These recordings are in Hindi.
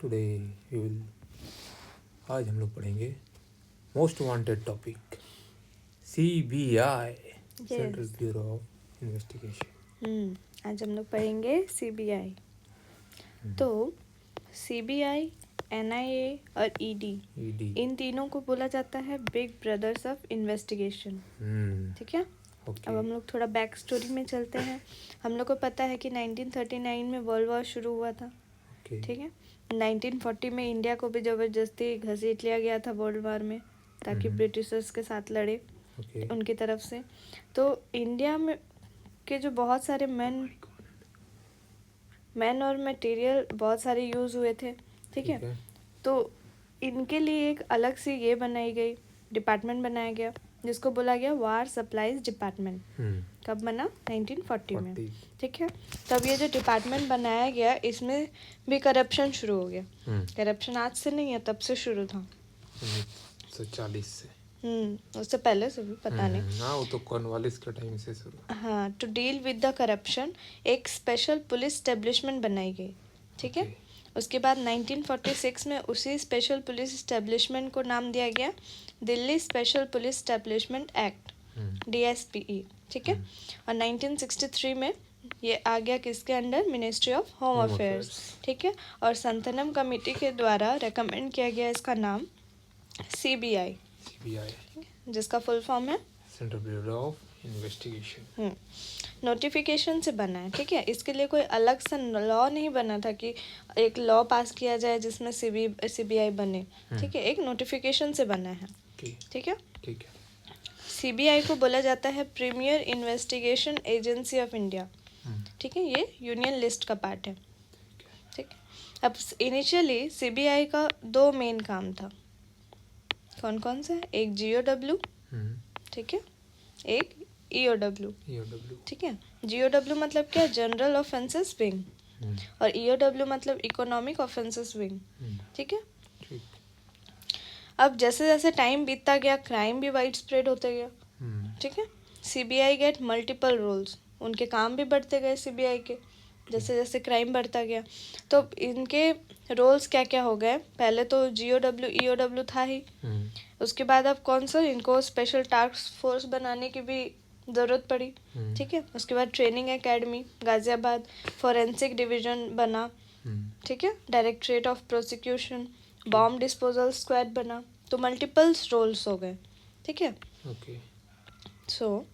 टुडे वी विल आज हम लोग पढ़ेंगे most wanted topic CBI central bureau of investigation. आज हम लोग पढ़ेंगे सीबीआई। तो सीबीआई, एनआईए और ईडी इन तीनों को बोला जाता है बिग ब्रदर्स ऑफ इन्वेस्टिगेशन। ठीक है। अब हम लोग थोड़ा बैक स्टोरी में चलते हैं। हम लोग को पता है कि 1939 में वर्ल्ड वॉर शुरू हुआ था। ठीक है। 1940 में इंडिया को भी ज़बरदस्ती घसीट लिया गया था वर्ल्ड वॉर में, ताकि ब्रिटिशर्स के साथ लड़े उनकी तरफ से। तो इंडिया में के जो बहुत सारे मैन और मटेरियल बहुत सारे यूज़ हुए थे। ठीक है। तो इनके लिए एक अलग सी ये बनाई गई, डिपार्टमेंट बनाया गया जिसको बोला गया वार सप्लाईज डिपार्टमेंट। कब बना? 1940 में। ठीक है। तब ये जो डिपार्टमेंट बनाया गया, इसमें भी करप्शन शुरू हो गया। करप्शन आज से नहीं है, तब से शुरू था, 1940 से। उससे पहले से भी पता नहीं। हाँ, वो तो कॉर्नवालिस के टाइम से शुरू। हाँ, to deal with the corruption एक स्पेशल पुलिस एस्टेब्लिशमेंट बनाई गई। ठीक है। उसके बाद 1946 में उसी स्पेशल पुलिस एस्टेब्लिशमेंट को नाम दिया गया Delhi special police establishment act, DSPE। ठीक है। और 1963 में ये आ गया किसके under? Ministry of home affairs. ठीक है। और संतनम कमेटी के द्वारा रेकमेंड किया गया इसका नाम CBI, जिसका फुल फॉर्म है central bureau of investigation. Notification से बना है। ठीक है। इसके लिए कोई अलग सा लॉ नहीं बना था कि एक लॉ पास किया जाए जिसमें CBI बने। ठीक है। एक नोटिफिकेशन से बना है। ठीक है। ठीक है। CBI को बोला जाता है premier investigation agency of India. ठीक है। ये यूनियन लिस्ट का पार्ट है। ठीक है। अब इनिशियली CBI का दो मेन काम था। कौन कौन सा? एक GOW, ठीक है, एक EOW। ठीक है। GOW मतलब क्या? General offences wing. और EOW मतलब इकोनॉमिक ऑफेंसेस विंग। ठीक है। अब जैसे जैसे टाइम बीतता गया, क्राइम भी वाइड स्प्रेड होते गया। ठीक है। CBI गेट मल्टीपल रोल्स, उनके काम भी बढ़ते गए CBI के, जैसे जैसे क्राइम बढ़ता गया। तो इनके रोल्स क्या क्या हो गए? पहले तो GOW EOW था ही। उसके बाद अब कौन सा? इनको स्पेशल टास्क फोर्स बनाने की भी ज़रूरत पड़ी। ठीक है। उसके बाद training academy Ghaziabad, forensic division बना। ठीक है। Directorate of prosecution, bomb disposal squad बना। तो मल्टीपल्स रोल्स हो गए। ठीक है। सो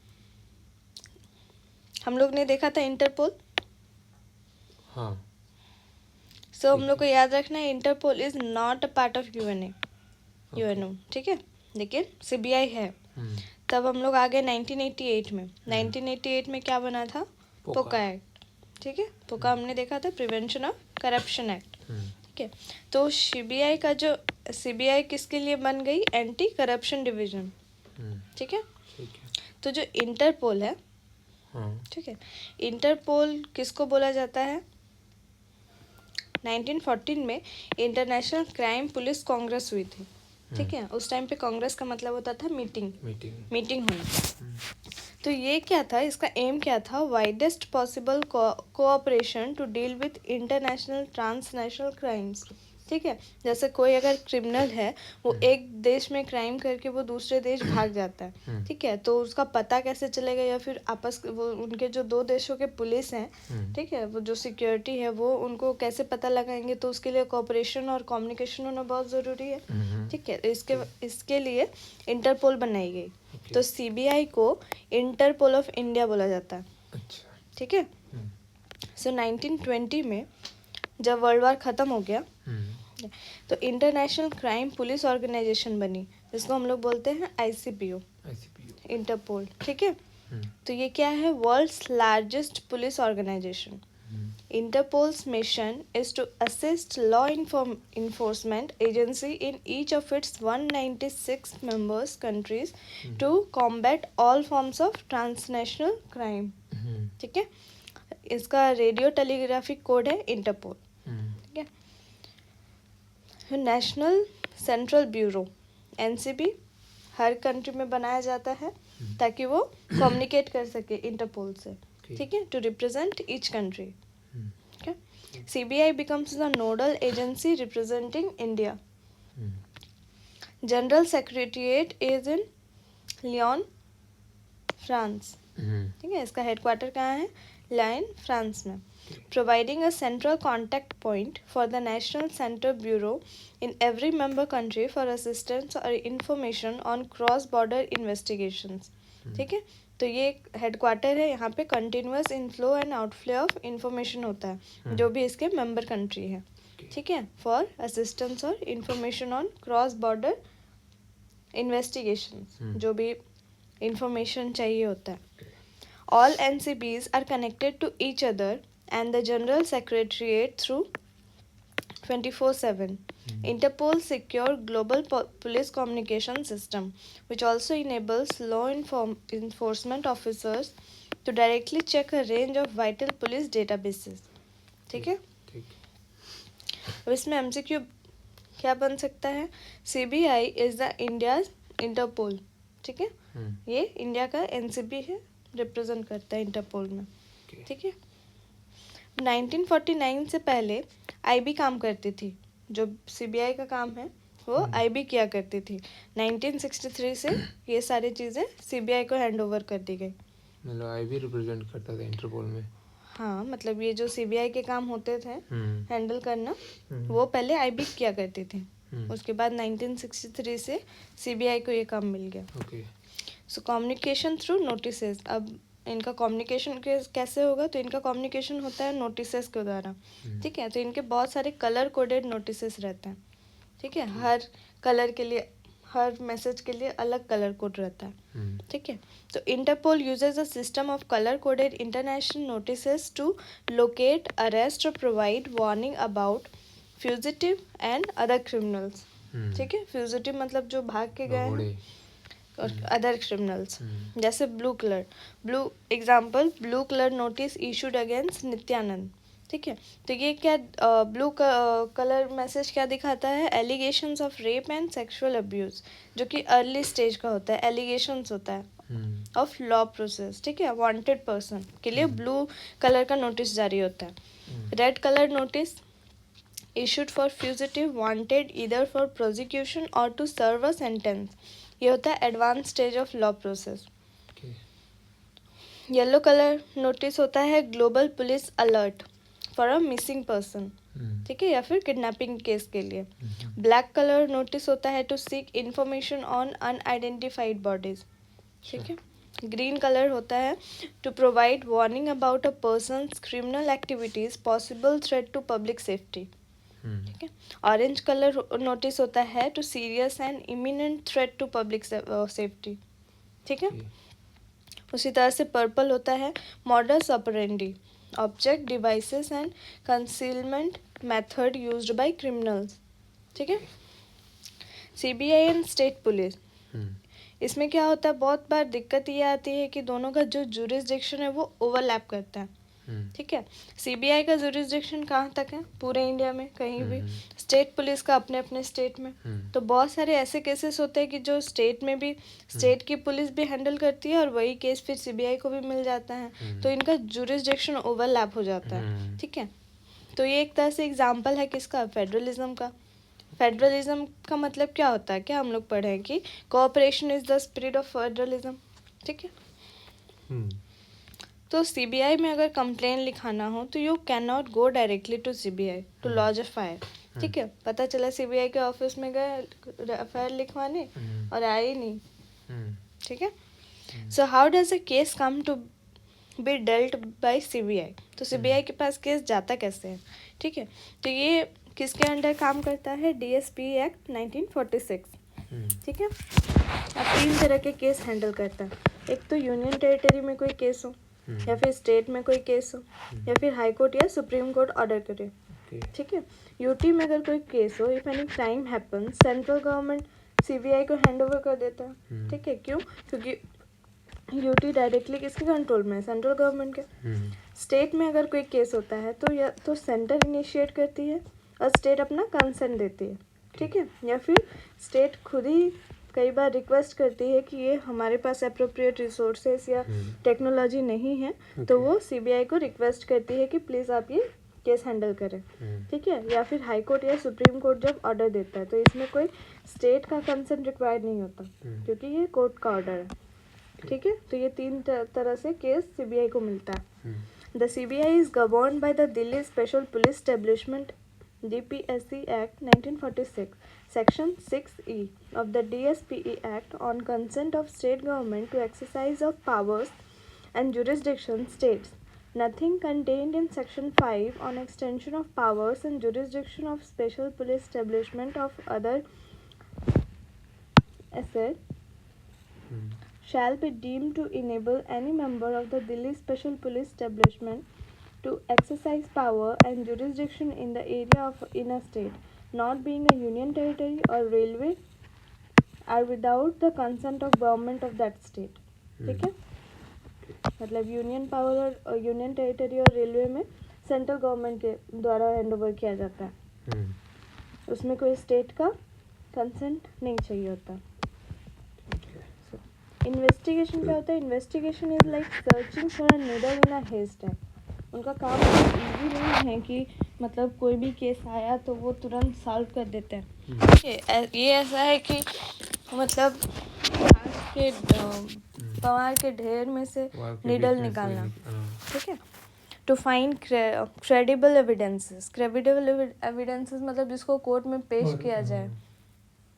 हम लोग ने देखा था इंटरपोल। हाँ। सो हम लोग को याद रखना है Interpol is not a part of UNO। ठीक है। लेकिन CBI है। तब हम लोग आ गए 1988 में। 1988 में क्या बना था? पोका एक्ट। ठीक है। पोका हमने देखा था, प्रिवेंशन ऑफ करप्शन एक्ट। ठीक है। तो CBI किसके लिए बन गई? Anti corruption division. ठीक है। तो जो इंटरपोल है, ठीक है, इंटरपोल किसको बोला जाता है? 1914 में इंटरनेशनल क्राइम पुलिस कांग्रेस हुई थी। ठीक है। उस टाइम पे कांग्रेस का मतलब होता था मीटिंग होना। तो ये क्या था? इसका एम क्या था? Widest possible cooperation to deal with international transnational crimes. ठीक है। जैसे कोई अगर क्रिमिनल है, वो एक देश में क्राइम करके वो दूसरे देश भाग जाता है। ठीक है। तो उसका पता कैसे चलेगा, या फिर वो उनके जो दो देशों के पुलिस हैं, ठीक है, वो जो सिक्योरिटी है, वो उनको कैसे पता लगाएंगे? तो उसके लिए कोऑपरेशन और कम्युनिकेशन होना बहुत ज़रूरी है। ठीक है। इसके लिए इंटरपोल बनाई गई। तो CBI को इंटरपोल ऑफ इंडिया बोला जाता है। ठीक है। सो 1920 में जब वर्ल्ड वॉर ख़त्म हो गया, तो इंटरनेशनल क्राइम पुलिस ऑर्गेनाइजेशन बनी, जिसको हम लोग बोलते हैं ICPO, इंटरपोल। ठीक है। तो ये क्या है? World's largest police organisation. Interpol's mission is to assist law enforcement agency in each of its 196 members countries to combat all forms of transnational crime. ठीक है। इसका रेडियो टेलीग्राफिक कोड है इंटरपोल। ठीक है। नेशनल सेंट्रल ब्यूरो NCB हर कंट्री में बनाया जाता है ताकि वो कम्युनिकेट कर सके इंटरपोल से। ठीक है। To represent each country. CBI becomes the nodal agency representing India. General Secretariat is in Lyon, France. ठीक है, इसका हेडक्वार्टर कहाँ है? लायन, फ्रांस में. Providing a central contact point for the National Center Bureau in every member country for assistance or information on cross-border investigations. ठीक है, तो ये हेडक्वार्टर है. यहाँ पे continuous inflow and outflow of information होता है जो भी इसके मेंबर कंट्री है. ठीक है, फॉर असिस्टेंस और information on cross border investigations, जो भी इंफॉर्मेशन चाहिए होता है. All NCBs are connected to each other and the General Secretariat through 24/7. Interpol secure global police communication system, which also enables law enforcement officers to directly check a range of vital police databases. ठीक है. अब इसमें MCQ क्या बन सकता है? CBI is the India's Interpol. ठीक है, ये इंडिया का NCB है, रिप्रेजेंट करता है इंटरपोल में. ठीक है. 1949 से पहले IB काम करती थी. जो CBI का काम है वो IB किया करती थी. 1963 से ये सारी चीज़ें CBI को हैंड ओवर कर दी गई. मतलब IB रिप्रेजेंट करता था इंटरपोल में. हाँ, मतलब ये जो CBI के काम होते थे हैंडल करना, वो पहले IB किया करती थी. उसके बाद 1963 से CBI को ये काम मिल गया. So communication through notices. अब इनका कम्युनिकेशन कैसे होगा? तो इनका कम्युनिकेशन होता है नोटिसेस के द्वारा. ठीक है, तो इनके बहुत सारे कलर कोडेड नोटिसेस रहते हैं. ठीक है, हर कलर के लिए, हर मैसेज के लिए अलग कलर कोड रहता है. ठीक है, तो Interpol uses a system of colour coded international notices to locate, arrest और provide warning about fugitive and other criminals. ठीक है, फ्यूजिटिव मतलब जो भाग के गए हैं, और अदर क्रिमिनल्स. जैसे blue example, blue colour notice issued against Nityanand. ठीक है, तो ये क्या ब्लू कलर मैसेज क्या दिखाता है? Allegations of rape and sexual abuse, जो कि अर्ली स्टेज का होता है. एलिगेशंस होता है ऑफ लॉ प्रोसेस. ठीक है, वांटेड पर्सन के लिए ब्लू कलर का नोटिस जारी होता है. Red colour notice issued for fugitive wanted either for prosecution और टू सर्व अ सेंटेंस. ये होता है advance stage of law process. Yellow colour notice होता है global police alert for a missing person. ठीक है, या फिर किडनैपिंग केस के लिए. ब्लैक कलर नोटिस होता है to seek information on unidentified bodies. ठीक है. ग्रीन कलर होता है to provide warning about a persons criminal activities, possible threat to public safety. ठीक है. ऑरेंज कलर नोटिस होता है to serious and imminent threat to public safety. ठीक है. उसी तरह से पर्पल होता है modus operandi, object, devices and concealment method used by criminals. ठीक है. CBI एंड स्टेट पुलिस, इसमें क्या होता है? बहुत बार दिक्कत ये आती है कि दोनों का जो जुरिस्डिक्शन है वो ओवरलैप करता है. ठीक है, CBI का जुरिस्डिक्शन कहाँ तक है? पूरे इंडिया में कहीं भी. स्टेट पुलिस का अपने अपने स्टेट में. तो बहुत सारे ऐसे केसेस होते हैं कि जो स्टेट में भी स्टेट की पुलिस भी हैंडल करती है और वही केस फिर CBI को भी मिल जाता है. तो इनका जुरिस्डिक्शन ओवरलैप हो जाता है. ठीक है, तो ये एक तरह से एग्जाम्पल है किसका? फेडरलिज्म का. फेडरलिज्म का मतलब क्या होता है? क्या हम लोग पढ़े हैं कि cooperation is the spirit of federalism. ठीक है. तो CBI में अगर कंप्लेन लिखाना हो तो you can not go directly to CBI to lodge a fire. ठीक है, पता चला CBI के ऑफिस में गए FIR लिखवाने और आए ही नहीं. ठीक है. So how does a case come to be dealt by CBI? तो CBI के पास केस जाता कैसे है? ठीक है, तो ये किसके अंडर काम करता है? DSP act 1946. ठीक है. अब 3 तरह के केस हैंडल करता है. एक तो यूनियन टेरिटरी में कोई केस हो, या फिर स्टेट में कोई केस हो, या फिर हाई कोर्ट या सुप्रीम कोर्ट ऑर्डर करे. ठीक है. यूटी में अगर कोई केस हो, if any crime happen, central government CBI को हैंड ओवर कर देता है. ठीक है. क्यों? क्योंकि यूटी डायरेक्टली किसके कंट्रोल में है? सेंट्रल गवर्नमेंट के. स्टेट में अगर कोई केस होता है तो या तो सेंटर इनिशिएट करती है और स्टेट अपना कंसेंट देती है. ठीक है, या फिर स्टेट खुद ही कई बार रिक्वेस्ट करती है कि ये हमारे पास अप्रोप्रिएट रिसोर्सेस या टेक्नोलॉजी नहीं है, तो वो CBI को रिक्वेस्ट करती है कि प्लीज़ आप ये केस हैंडल करे, ठीक है, या फिर हाई कोर्ट या सुप्रीम कोर्ट जब ऑर्डर देता है तो इसमें कोई स्टेट का कंसेंट रिक्वायर्ड नहीं होता क्योंकि ये कोर्ट का ऑर्डर है, ठीक है। तो ये तीन तरह से केस सीबीआई को मिलता है। The CBI is governed by the Delhi special police establishment DPSC Act 1946, Section 6E of the DSPE Act on consent of state government to exercise of powers and jurisdiction states. Nothing contained in Section 5 on extension of powers and jurisdiction of special police establishment of other asset shall be deemed to enable any member of the Delhi Special Police Establishment to exercise power and jurisdiction in the area of in a state, not being a union territory or railway, are without the consent of government of that state. ठीक है, मतलब यूनियन पावर और यूनियन टेरिटरी और रेलवे में सेंट्रल गवर्नमेंट के द्वारा हैंड ओवर किया जाता है, उसमें कोई स्टेट का कंसेंट नहीं चाहिए होता। इन्वेस्टिगेशन क्या होता है? Investigation is like searching for a needle in a haystack. उनका काम इजी नहीं है कि मतलब कोई भी केस आया तो वो तुरंत सॉल्व कर देते हैं। ये ऐसा है कि मतलब पवार के ढेर में से नीडल निकालना, ठीक है। To find credible evidences. Credible evidences मतलब जिसको कोर्ट में पेश किया जाए,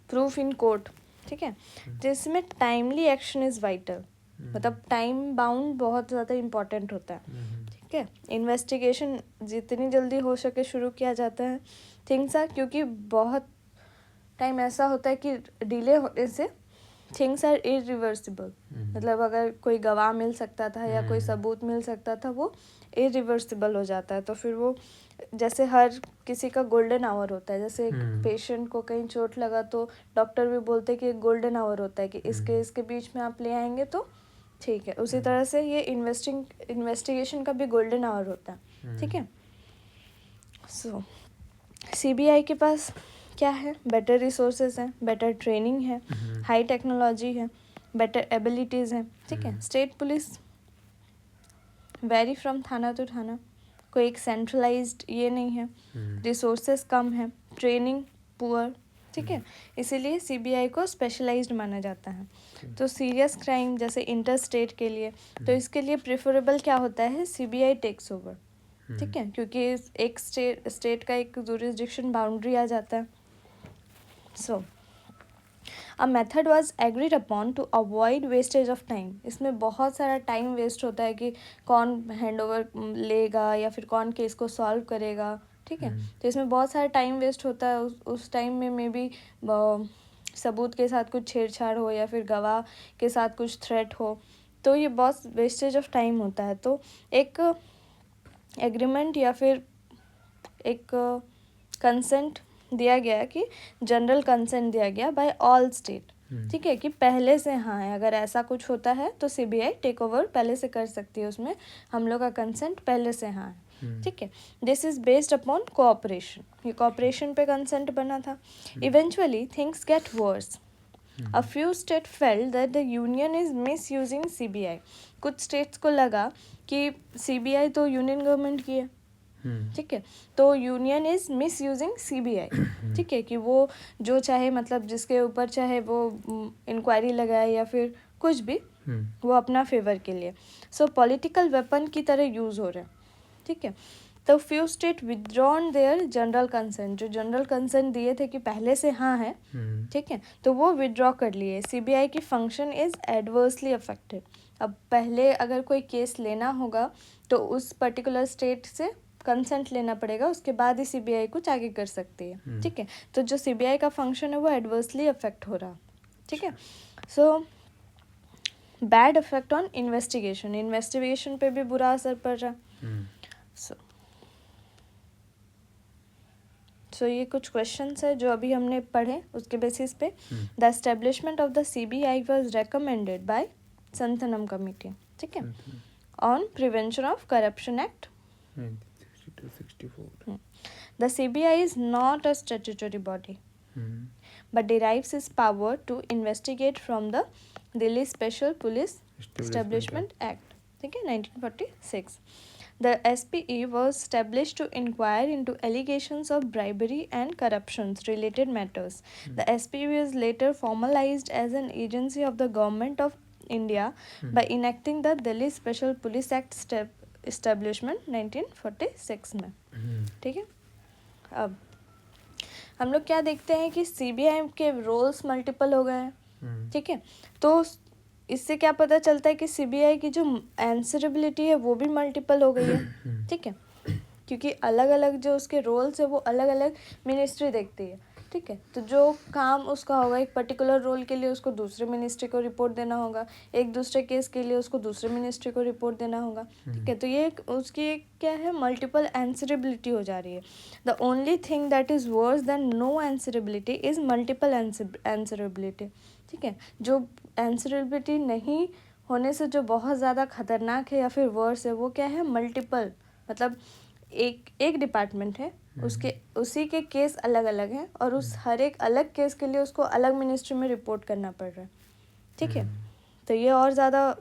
प्रूफ इन कोर्ट, ठीक है, जिसमें टाइमली एक्शन इज वाइटल, मतलब टाइम बाउंड बहुत ज़्यादा इम्पोर्टेंट होता है, ठीक है। इन्वेस्टिगेशन जितनी जल्दी हो सके शुरू किया जाता है। थिंग्स आर, क्योंकि बहुत टाइम ऐसा होता है कि डिले होने से थिंग्स आर इरिवर्सिबल, मतलब अगर कोई गवाह मिल सकता था या कोई सबूत मिल सकता था वो इरिवर्सिबल हो जाता है। तो फिर वो जैसे हर किसी का गोल्डन आवर होता है, जैसे एक पेशेंट को कहीं चोट लगा तो डॉक्टर भी बोलते हैं कि एक गोल्डन आवर होता है कि इसके बीच में आप ले आएंगे तो ठीक है। उसी तरह से ये इन्वेस्टिगेशन का भी गोल्डन आवर होता है, ठीक है। सो सीबीआई के पास क्या है? बेटर रिसोर्सेज हैं, बेटर ट्रेनिंग है, हाई टेक्नोलॉजी है, बेटर एबिलिटीज़ हैं, ठीक है। स्टेट पुलिस वेरी फ्रॉम थाना टू थाना, कोई एक सेंट्रलाइज्ड ये नहीं है, रिसोर्सेज कम है, ट्रेनिंग पुअर, ठीक है। इसीलिए सीबीआई को स्पेशलाइज्ड माना जाता है। तो सीरियस क्राइम जैसे इंटर स्टेट के लिए, तो इसके लिए प्रेफरेबल क्या होता है? सीबीआई टेक्स ओवर, ठीक है, क्योंकि एक स्टेट का एक जुरिस्डिक्शन बाउंड्री आ जाता है। So a method was agreed upon to avoid wastage of time. इसमें बहुत सारा टाइम वेस्ट होता है कि कौन हैंड ओवर लेगा या फिर कौन केस को सॉल्व करेगा, ठीक है। तो इसमें बहुत सारा टाइम वेस्ट होता है। उस टाइम में मे बी सबूत के साथ कुछ छेड़छाड़ हो या फिर गवाह के साथ कुछ थ्रेट हो, तो ये बहुत वेस्टेज ऑफ टाइम होता है। तो एक एग्रीमेंट या फिर एक कंसेंट दिया गया कि जनरल कंसेंट दिया गया बाय ऑल स्टेट, ठीक है, कि पहले से हाँ है, अगर ऐसा कुछ होता है तो सीबीआई टेक ओवर पहले से कर सकती है, उसमें हम लोग का कंसेंट पहले से हाँ है, ठीक है। This is based upon cooperation, ये कोऑपरेशन पे कंसेंट बना था। Eventually things get worse. A few states felt that the union is misusing CBI. कुछ स्टेट्स को लगा कि सीबीआई तो यूनियन गवर्नमेंट की है, ठीक है, तो union is miss using CBI, ठीक है, कि वो जो चाहे मतलब जिसके ऊपर चाहे वो इंक्वायरी लगाए या फिर कुछ भी वो अपना फेवर के लिए, सो पॉलिटिकल वेपन की तरह यूज़ हो रहे हैं, ठीक है। तो few state withdrawn their general consent, जो जनरल कंसेंट दिए थे कि पहले से हाँ है, ठीक है, तो वो विदड्रॉ कर लिए। सीबीआई की फंक्शन इज एडवर्सली अफेक्टेड। अब पहले अगर कोई केस लेना होगा तो उस पर्टिकुलर स्टेट से कंसेंट लेना पड़ेगा, उसके बाद ही सीबीआई कुछ आगे कर सकती है, ठीक है। तो जो सीबीआई का फंक्शन है वो एडवर्सली अफेक्ट हो रहा, ठीक है। So bad effect on investigation, investigation पे भी बुरा असर पड़ रहा। सो ये कुछ क्वेश्चंस है जो अभी हमने पढ़े उसके बेसिस पे। The establishment of the CBI was recommended by Santhanam committee, ठीक है, on prevention of corruption act 1962-64. The CBI is not a statutory body, but derives its power to investigate from the Delhi Special Police Establishment Act, ठीक है, 1946. The SPE was established to inquire into allegations of bribery and corruptions related matters. The SPE was later formalized as an agency of the government of India by enacting the Delhi Special Police Act establishment 1946 में. ठीक है. अब हम लोग क्या देखते हैं कि सीबीआई के रोल्स मल्टीपल हो गए हैं. ठीक है. तो इससे क्या पता चलता है कि सीबीआई की जो आंसरेबिलिटी है वो भी मल्टीपल हो गई है. ठीक है. क्योंकि अलग अलग जो उसके रोल्स है वो अलग अलग मिनिस्ट्री देखती है. ठीक है. तो जो काम उसका होगा एक पर्टिकुलर रोल के लिए उसको दूसरे मिनिस्ट्री को रिपोर्ट देना होगा, एक दूसरे केस के लिए उसको दूसरे मिनिस्ट्री को रिपोर्ट देना होगा. ठीक है. तो ये उसकी क्या है, मल्टीपल आंसरेबिलिटी हो जा रही है. The only thing that is worse than no answerability is multiple answerability. ठीक है. जो आंसरेबिलिटी नहीं होने से जो बहुत ज़्यादा खतरनाक है या फिर वर्स है वो क्या है, मल्टीपल. मतलब एक डिपार्टमेंट है, उसके उसी के केस अलग अलग हैं और उस हर एक अलग केस के लिए उसको अलग मिनिस्ट्री में रिपोर्ट करना पड़ रहा है. ठीक है. तो ये और ज़्यादा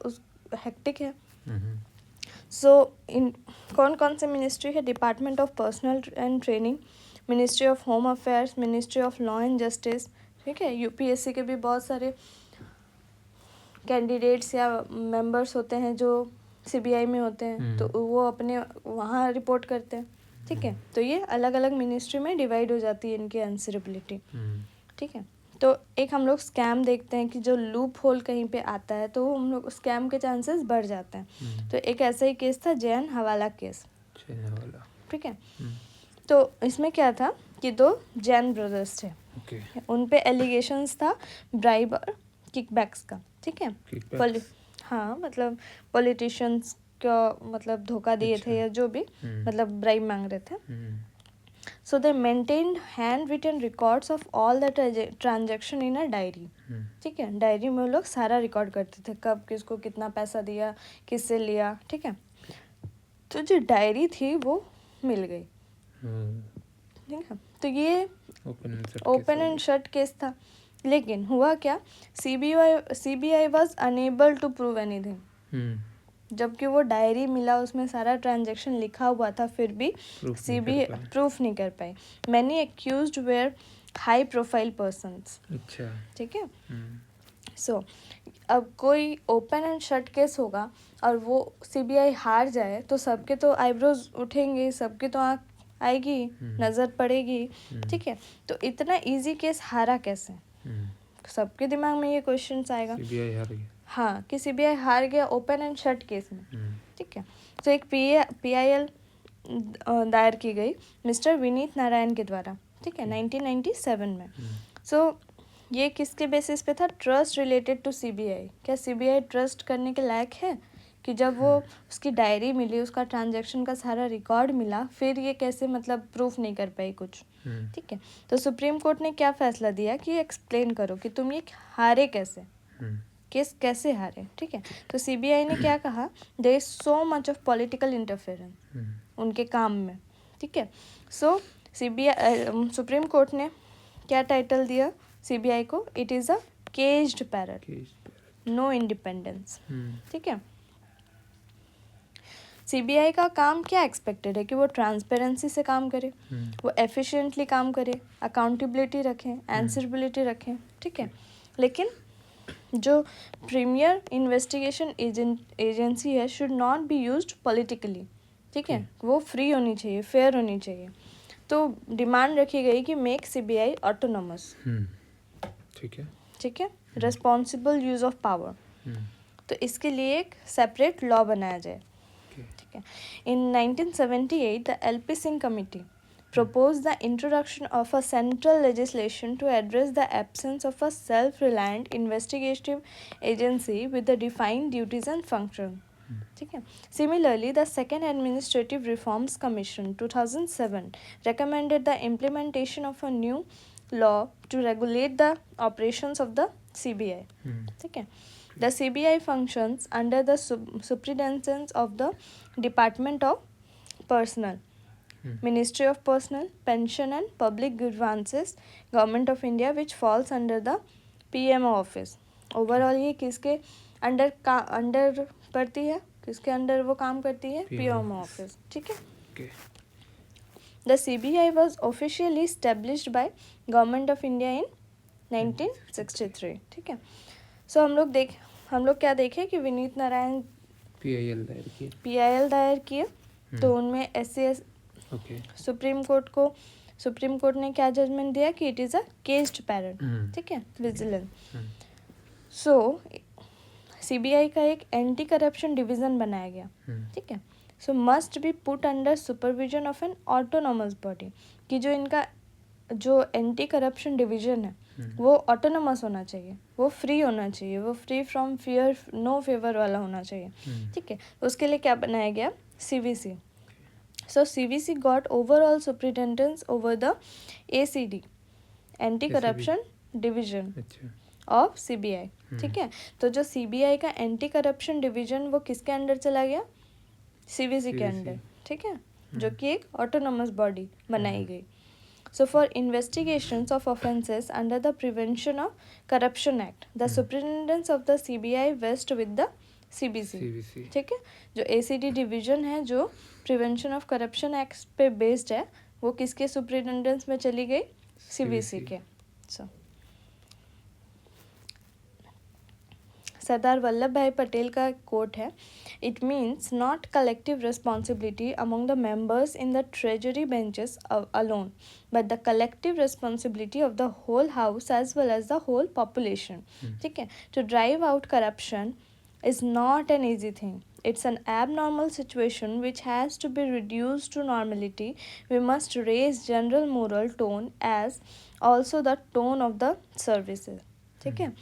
हेक्टिक है. सो इन कौन कौन से मिनिस्ट्री है? Department of personal and training, ministry of home affairs, ministry of law and justice. ठीक है. यूपीएससी के भी बहुत सारे कैंडिडेट्स या मेंबर्स होते हैं जो सीबीआई में होते हैं, तो वो अपने वहाँ रिपोर्ट करते हैं. ठीक है. तो ये अलग अलग मिनिस्ट्री में डिवाइड हो जाती है इनकी आंसरेबिलिटी. ठीक है. तो एक हम लोग स्कैम देखते हैं कि जो लूप होल कहीं पे आता है तो हम लोग स्कैम के चांसेस बढ़ जाते हैं. तो एक ऐसा ही केस था जैन हवाला केस. ठीक है. तो इसमें क्या था कि 2 जैन ब्रदर्स थे. उन पे एलिगेशंस था ब्राइब और किकबैक्स का. ठीक है. हाँ, मतलब पॉलिटिशियंस का मतलब धोखा दिए थे या जो भी मतलब ब्राइब मांग रहे थे. So they maintained hand written records of all the transaction in a diary. ठीक है. डायरी में वो लोग सारा रिकॉर्ड करते थे, कब किसको कितना पैसा दिया, किससे लिया. ठीक है. तो जो डायरी थी वो मिल गई. ठीक है. तो ये ओपन एंड शट केस था. लेकिन हुआ क्या, CBI was unable to prove anything. जबकि वो डायरी मिला, उसमें सारा ट्रांजैक्शन लिखा हुआ था, फिर भी सीबीआई प्रूफ नहीं कर पाई. Many accused were high profile persons. अच्छा. ठीक है. सो अब कोई ओपन एंड शट केस होगा और वो सीबीआई हार जाए तो सबके तो आईब्रोज उठेंगे, सबके तो आँख आएगी, नज़र पड़ेगी. ठीक है. तो इतना इजी केस हारा कैसे? सबके दिमाग में ये क्वेश्चन आएगा. सीबीआई हार गया. हाँ, कि सीबीआई हार गया ओपन एंड शट केस में. ठीक है. तो एक पीआईएल दायर की गई मिस्टर विनीत नारायण के द्वारा. ठीक है. 1997 में. सो ये किसके बेसिस पे था? Trust related to CBI. क्या सीबीआई ट्रस्ट करने के लायक है कि जब वो उसकी डायरी मिली, उसका ट्रांजैक्शन का सारा रिकॉर्ड मिला, फिर ये कैसे मतलब प्रूफ नहीं कर पाई कुछ. ठीक है. तो सुप्रीम कोर्ट ने क्या फैसला दिया कि एक्सप्लेन करो कि तुम ये हारे कैसे, केस कैसे हारे. ठीक है. तो सीबीआई ने क्या कहा, there is so much of political interference उनके काम में. ठीक है. सो सुप्रीम कोर्ट ने क्या टाइटल दिया सीबीआई को? It is a caged parrot, no independence. ठीक है. सीबीआई का काम क्या एक्सपेक्टेड है कि वो ट्रांसपेरेंसी से काम करे, वो एफिशिएंटली काम करे, अकाउंटेबिलिटी रखें, आंसरेबिलिटी रखें. ठीक है. लेकिन जो प्रीमियर इन्वेस्टिगेशन एजेंसी है should not be used politically. ठीक है. वो फ्री होनी चाहिए, फेयर होनी चाहिए. तो डिमांड रखी गई कि मेक सीबीआई ऑटोनोमस. ठीक है. ठीक है. Responsible use of power. तो इसके लिए एक सेपरेट लॉ बनाया जाए. ठीक है. इन 1978 the LP Singh committee proposed the introduction of a central legislation to address the absence of a self-reliant investigative agency with the defined duties and functions. ठीक है. Similarly, the Second Administrative Reforms Commission 2007 recommended the implementation of a new law to regulate the operations of the CBI. ठीक है. The CBI functions under the superintendence of the Department of Personnel, Ministry of Personnel, Pension and Public Grievances, Government of India, which falls under the PMO office. Overall ये किसके अंडर पड़ती है? किसके अंडर वो काम करती है? PMO पीएमओ ऑफिस, ठीक है। Okay the CBI was officially established by government of India in 1963, ठीक है। सो हम लोग क्या देखे कि विनीत नारायण PIL दायर किए। पीआईएल दायर किए, तो उनमें SC ओके सुप्रीम कोर्ट ने क्या जजमेंट दिया कि इट इज़ अ केस्ड पैरेंट, ठीक है, विजिलेंस। सो सीबीआई का एक एंटी करप्शन डिवीजन बनाया गया, ठीक है। सो must be put under supervision of N autonomous body, कि जो इनका जो एंटी करप्शन डिवीजन है वो ऑटोनोमस होना चाहिए, वो फ्री होना चाहिए, वो free from fear no favour वाला होना चाहिए, ठीक है। उसके लिए क्या बनाया गया? CVC. So CVC got overall superintendence over the ACD, anti corruption division of CBI, ठीक है। तो जो CBI का एंटी करप्शन डिवीजन वो किसके अंडर चला गया? CVC के अंडर, ठीक है, जो कि एक ऑटोनोमस बॉडी बनाई गई। So for investigations of offences under the Prevention of Corruption Act, the superintendence of the CBI vests with the CBC, ठीक है। जो ACD डिवीजन है जो प्रिवेंशन ऑफ करप्शन एक्ट पे बेस्ड है, वो किसके सुपरिटेंडेंस में चली गई? CBC के। सो सरदार वल्लभ भाई पटेल का कोट है, it means not collective responsibility among the members in the treasury benches alone, but the collective responsibility of the whole house as well as the whole population, ठीक है। To drive out corruption is not an easy thing. It's an abnormal situation which has to be reduced to normality. We must raise general moral tone as also the tone of the services, ठीक है।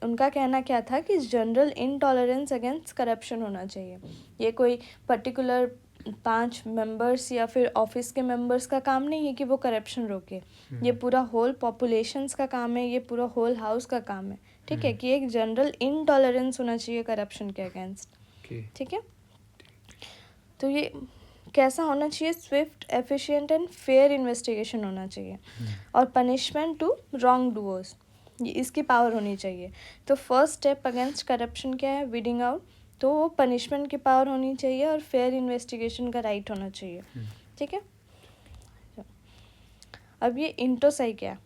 उनका कहना क्या था कि जनरल इनटॉलरेंस अगेंस्ट करप्शन होना चाहिए। ये कोई पर्टिकुलर 5 मेंबर्स या फिर ऑफिस के मेंबर्स का काम नहीं है कि वो करप्शन रोके, ये पूरा होल पॉपुलेशंस का काम है, ये पूरा होल हाउस का काम है, ठीक है, कि एक जनरल इनटॉलरेंस होना चाहिए करप्शन के अगेंस्ट, ठीक है। तो ये कैसा होना चाहिए? Swift, efficient and fair investigation होना चाहिए, और पनिशमेंट टू रॉन्ग डूअर्स, ये इसकी पावर होनी चाहिए। तो फर्स्ट स्टेप अगेंस्ट करप्शन क्या है? वीडिंग आउट, तो वो पनिशमेंट की पावर होनी चाहिए और फेयर इन्वेस्टिगेशन का राइट होना चाहिए, ठीक है। अब ये इंटोसाई क्या?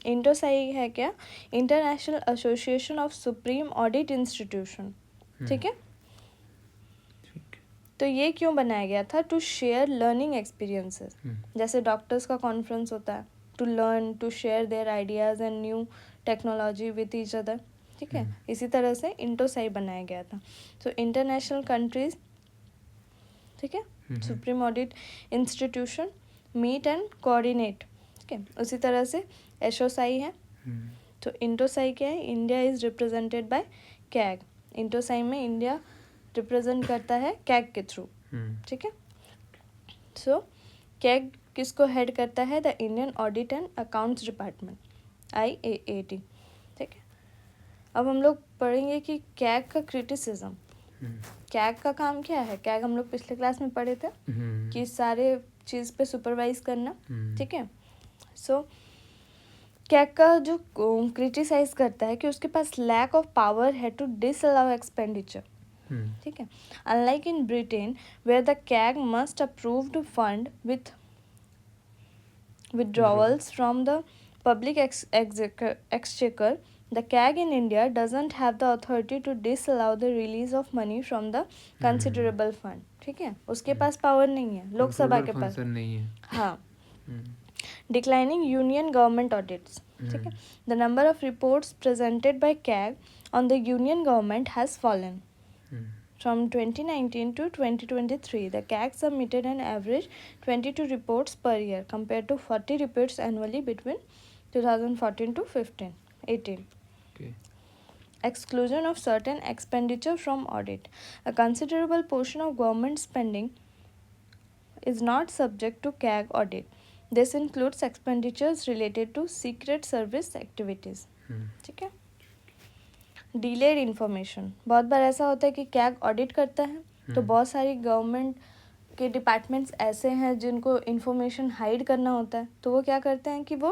इंटोसाई है क्या? International association of supreme audit institution, ठीक है। तो ये क्यों बनाया गया था? टू शेयर लर्निंग एक्सपीरियंसेस, जैसे डॉक्टर्स का कॉन्फ्रेंस होता है, to learn, to share their ideas and new technology with each other, ठीक है। इसी तरह से इंटोसाई बनाया गया था। तो इंटरनेशनल कंट्रीज, ठीक है, supreme audit institution meet and coordinate, ठीक है। उसी तरह से एसोसाई है। तो इंटोसाई क्या है? India is represented by CAG. INTOSAI में इंडिया रिप्रेजेंट करता है कैग के थ्रू, ठीक है। सो कैग किसको हेड करता है? The Indian audit and accounts department, IAAD, ठीक है। अब हम लोग पढ़ेंगे कि कैग का क्रिटिसिज्म। कैग का काम क्या है? कैग हम लोग पिछले क्लास में पढ़े थे कि सारे चीज़ पे सुपरवाइज करना, ठीक है। सो कैग का जो क्रिटिसाइज करता है कि उसके पास लैक ऑफ पावर है टू डिसअलाउ एक्सपेंडिचर, ठीक है। Unlike in Britain where the CAG must approved fund with withdrawals from the public exchequer, the CAG in India doesn't have the authority to disallow the release of money from the considerable fund, ठीक है। उसके पास पावर नहीं है, लोकसभा के पास नहीं है, हाँ। Declining union government audits, ठीक है। The number of reports presented by CAG on the union government has fallen. From 2019 to 2023, the CAG submitted an average 22 reports per year compared to 40 reports annually between 2014 to 18. Okay. Exclusion of certain expenditure from audit. A considerable portion of government spending is not subject to CAG audit. This includes expenditures related to secret service activities, ठीक है। डिलेड इन्फॉर्मेशन, बहुत बार ऐसा होता है कि कैग ऑडिट करता है तो बहुत सारी गवर्नमेंट के डिपार्टमेंट्स ऐसे हैं जिनको इन्फॉर्मेशन हाइड करना होता है, तो वो क्या करते हैं कि वो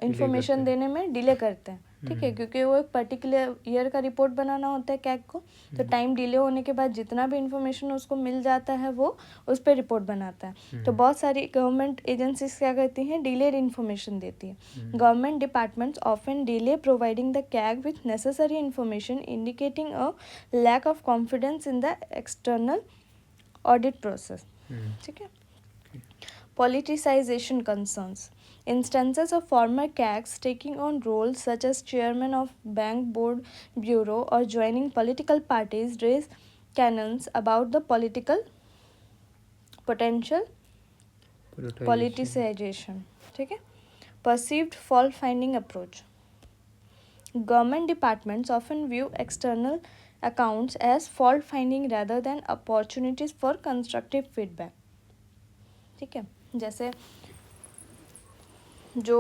इन्फॉर्मेशन देने में डिले करते हैं, ठीक है, क्योंकि वो एक पर्टिकुलर ईयर का रिपोर्ट बनाना होता है कैग को, तो टाइम डिले होने के बाद जितना भी इंफॉर्मेशन उसको मिल जाता है वो उस पर रिपोर्ट बनाता है। तो बहुत सारी गवर्नमेंट एजेंसीज क्या करती हैं, डिलेड इन्फॉर्मेशन देती है। Government departments often delay providing the CAG with necessary information indicating a lack of confidence in the external audit process. ठीक है। Politicization concerns. Instances of former CAGs taking on roles such as chairman of bank board bureau or joining political parties raise concerns about the political potential politicization. ठीक है. Perceived fault finding approach. Government departments often view external accounts as fault finding rather than opportunities for constructive feedback. ठीक है, जैसे जो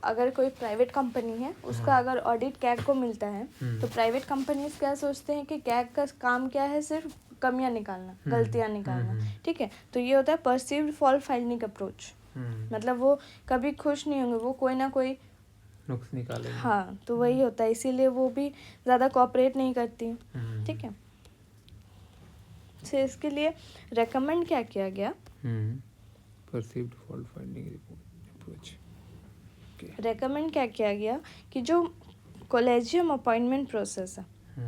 अगर कोई प्राइवेट कंपनी है उसका अगर ऑडिट कैग को मिलता है तो प्राइवेट कंपनीज क्या सोचते हैं कि कैग का काम क्या है, सिर्फ कमियां निकालना, गलतियां निकालना। ठीक है, तो ये होता है परसीव्ड फॉल्ट फाइंडिंग अप्रोच। मतलब वो कभी खुश नहीं होंगे, वो कोई ना कोई नुक्स निकालेंगे। हाँ, तो वही होता है, इसीलिए वो भी ज़्यादा कोऑपरेट नहीं करती। ठीक है, तो इसके लिए रेकमेंड क्या किया गया, perceived fault finding approach, recommend क्या किया गया कि जो कॉलेजियम अपॉइंटमेंट प्रोसेस है,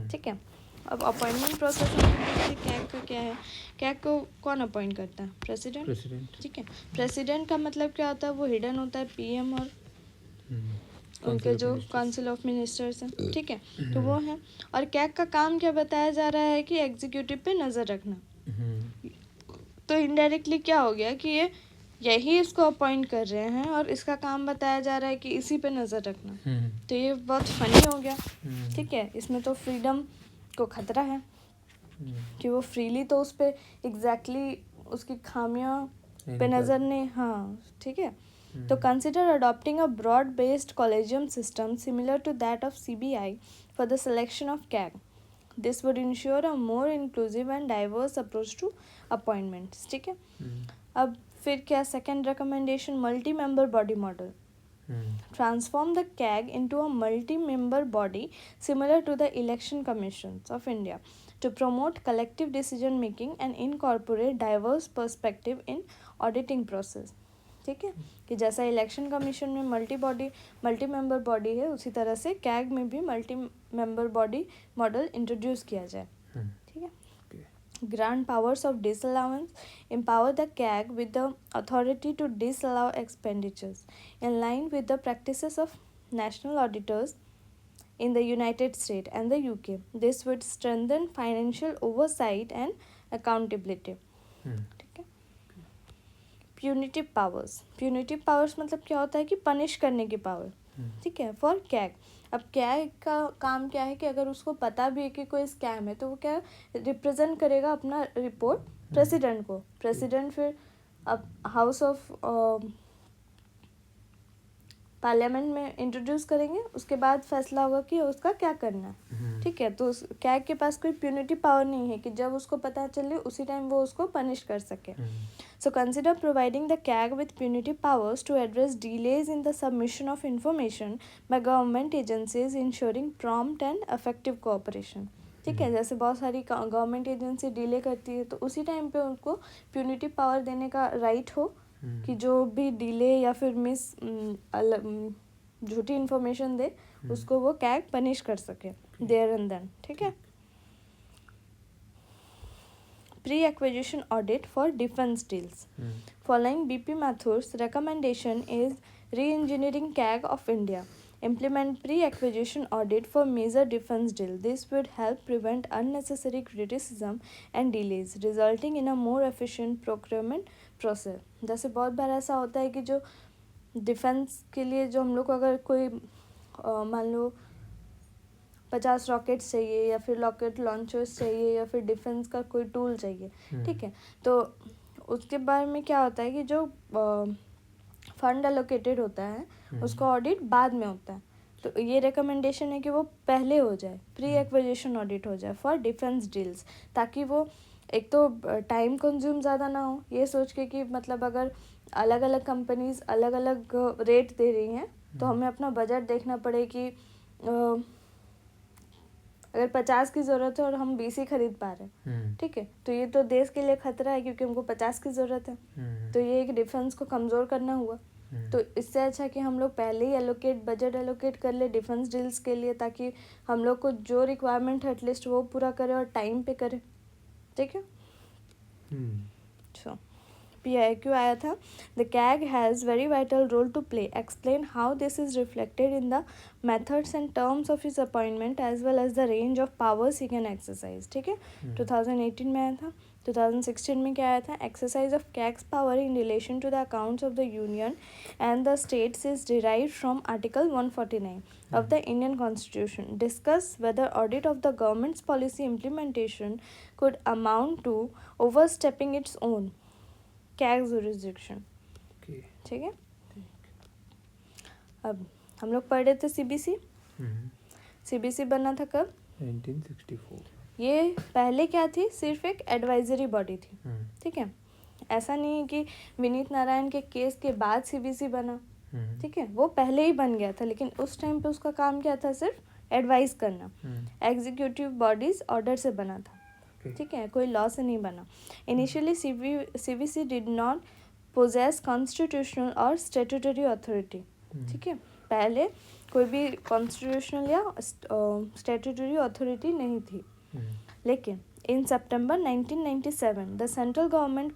ठीक है, अब अपॉइंटमेंट प्रोसेस में कैग का क्या है, कैग को कौन अपॉइंट करता है, प्रेसिडेंट। ठीक है, प्रेसिडेंट का मतलब क्या होता है, वो हिडन होता है, पीएम और उनके जो काउंसिल ऑफ मिनिस्टर्स हैं। ठीक है, तो वो हैं, और कैग का काम क्या बताया जा रहा है कि एग्जीक्यूटिव पे नज़र रखना। तो इनडायरेक्टली क्या हो गया कि यही इसको अपॉइंट कर रहे हैं और इसका काम बताया जा रहा है कि इसी पे नज़र रखना। तो ये बहुत फनी हो गया। ठीक है, इसमें तो फ्रीडम को खतरा है कि वो फ्रीली तो उस पर एग्जैक्टली उसकी खामियां पे नज़र नहीं। हाँ, ठीक है, तो consider adopting a broad based collegium system similar to that of CBI for the selection of CAG. This would ensure a more inclusive and diverse approach to appointments. ठीक है, अब फिर क्या second recommendation, multi member body model. Transform the CAG into a multi member body similar to the election commissions of India to promote collective decision making and incorporate diverse perspective in auditing process। ठीक है, कि जैसा इलेक्शन कमीशन में मल्टी मेंबर बॉडी है, उसी तरह से कैग में भी multi member body model introduce किया जाए। ठीक है, grant powers of disallowance, empower the CAG with the authority to disallow expenditures in line with the practices of national auditors in the United States and the UK. This would strengthen financial oversight and accountability। ठीक है, प्यूनिटिव पावर्स मतलब क्या होता है कि पनिश करने की पावर। ठीक है, फॉर कैग। अब कैग का काम क्या है कि अगर उसको पता भी है कि कोई स्कैम है तो वो क्या रिप्रेजेंट करेगा अपना रिपोर्ट प्रेसिडेंट को। प्रेसिडेंट फिर अब हाउस ऑफ पार्लियामेंट में इंट्रोड्यूस करेंगे, उसके बाद फैसला होगा कि उसका क्या करना है। ठीक है, तो कैग के पास कोई प्यूनिटिव पावर नहीं है कि जब उसको पता चले उसी टाइम वो उसको पनिश कर सके। So consider providing the CAG with punitive powers to address delays in the submission of information by government agencies ensuring prompt and effective cooperation. ठीक है, जैसे बहुत सारी गवर्नमेंट एजेंसी डिले करती है तो उसी टाइम पे उनको प्यूनिटिव पावर देने का राइट हो कि जो भी डिले या फिर झूठी इन्फॉर्मेशन दे उसको वो कैग पनिश कर सके देयर एंड देन। ठीक है, pre acquisition audit for defence deals. Following BP Mathur's recommendation is re-engineering CAG of India. Implement pre-acquisition audit for major defense deal. This would help prevent unnecessary criticism and delays, resulting in a more efficient procurement process। जैसे बहुत बार ऐसा होता है कि जो डिफेंस के लिए जो हम लोग को अगर कोई मान लो 50 रॉकेट्स चाहिए या फिर रॉकेट लॉन्चर्स चाहिए या फिर डिफेंस का कोई टूल चाहिए। ठीक है, तो उसके बारे में क्या होता है कि जो फंड एलोकेटेड होता है उसका ऑडिट बाद में होता है। तो ये रिकमेंडेशन है कि वो पहले हो जाए, प्री एक्विजिशन ऑडिट हो जाए फॉर डिफेंस डील्स, ताकि वो एक तो टाइम कंज्यूम ज़्यादा ना हो। ये सोच के कि मतलब अगर अलग अलग कंपनीज अलग अलग रेट दे रही हैं तो हमें अपना बजट देखना पड़े कि अगर 50 की ज़रूरत है और हम 20 ही खरीद पा रहे हैं, ठीक है, तो ये तो देश के लिए खतरा है क्योंकि हमको 50 की ज़रूरत है। तो ये एक डिफेंस को कमज़ोर करना हुआ। तो इससे अच्छा कि हम लोग पहले ही बजट एलोकेट कर ले डिफेंस डील्स के लिए, ताकि हम लोग को जो रिक्वायरमेंट है एटलीस्ट वो पूरा करें और टाइम पे करें, ठीक है। PIQ आया था, the CAG has very vital role to play, explain how this is reflected in the methods and terms of his appointment as well as the range of powers he can exercise, ठीक है। 2018 में आया था। 2016 में क्या आया था, exercise of CAG's power in relation to the accounts of the union and the states is derived from article 149 of the Indian Constitution. Discuss whether audit of the government's policy implementation could amount to overstepping its own CAG jurisdiction. ठीक है। अब हम लोग पढ़ रहे थे CBC। CBC बना था कब? 1964। ये पहले क्या थी, सिर्फ एक एडवाइजरी बॉडी थी, ठीक है। ऐसा नहीं है कि विनीत नारायण के केस के बाद CBC बना, ठीक है, वो पहले ही बन गया था, लेकिन उस टाइम पे उसका काम क्या था, सिर्फ एडवाइस करना। एग्जीक्यूटिव बॉडीज ऑर्डर से बना था, ठीक है, कोई लॉ से नहीं बना। Initially CBC did not possess constitutional और स्टेट्यूटरी अथॉरिटी, ठीक है, पहले कोई भी कॉन्स्टिट्यूशनल या स्टेट्यूटरी अथॉरिटी नहीं थी। लेकिन इन सितंबर 1997 the central government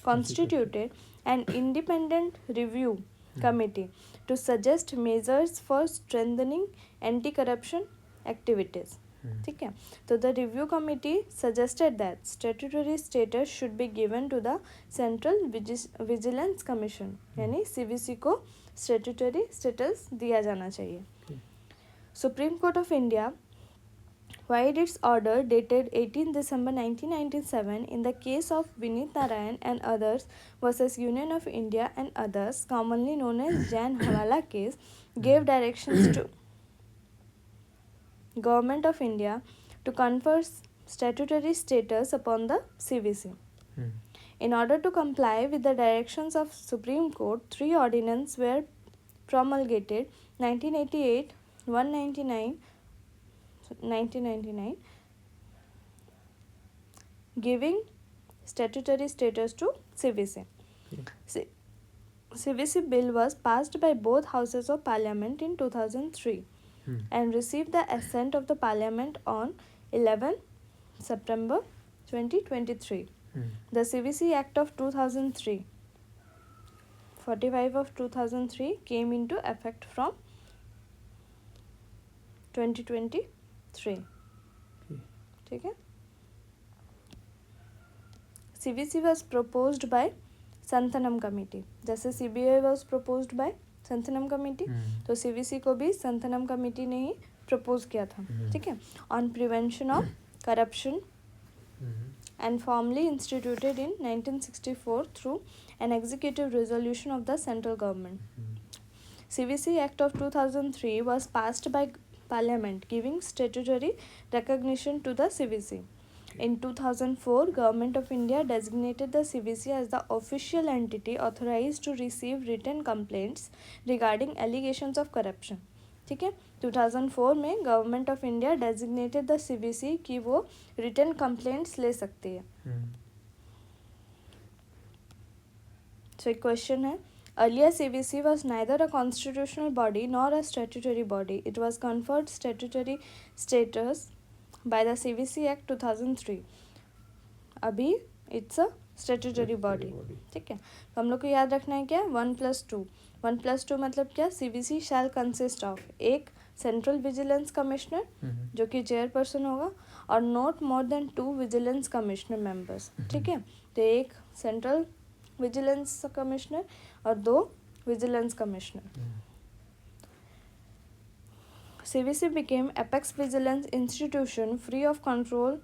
constituted an independent review committee to suggest measures for strengthening anti-corruption activities, ठीक है। तो the review committee suggested that statutory status should be given to the central vigilance commission, यानी CBC को स्टेट्यूटरी स्टेटस दिया जाना चाहिए। Supreme court of India While its order dated 18 December 1997 in the case of Vineet Narayan and others versus Union of India and others, commonly known as Jain Hawala case, gave directions to Government of India to confer statutory status upon the CBC. In order to comply with the directions of Supreme Court, 3 ordinances were promulgated: 1988, 1999, giving statutory status to CBC. CBC bill was passed by both houses of parliament in 2003 and received the assent of the parliament on 11 September 2023. The CBC Act of 2003, 45 of 2003 came into effect from 2023, ठीक है। CBC was proposed by Santhanam committee, जैसे CBI was proposed by Santhanam committee, तो CBC को भी संथनम कमेटी ने ही प्रपोज किया था, ठीक है। On prevention of corruption and formally instituted in 1964 through an executive resolution of the central government. CBC Act of 2003 was passed by Parliament, giving statutory recognition to the CBC. In 2004, Government of India designated the CBC as the official entity authorized to receive written complaints regarding allegations of corruption, ठीक है। 2004 में government of India designated the CBC कि वो रिटन कंप्लेंट्स ले सकती है। सो एक क्वेश्चन है, earlier CBC was neither a constitutional body nor a statutory body. It was conferred statutory status by the CBC Act 2003. अभी it's a statutory body, ठीक है। तो हम लोग को याद रखना है क्या, 1+2 1+2 मतलब क्या, CBC shall consist of एक सेंट्रल विजिलेंस कमिश्नर जो कि चेयरपर्सन होगा और not more than 2 vigilance commissioner members, ठीक है। तो एक सेंट्रल विजिलेंस कमिश्नर और 2 vigilance commissioner. CBC became apex vigilance institution free of control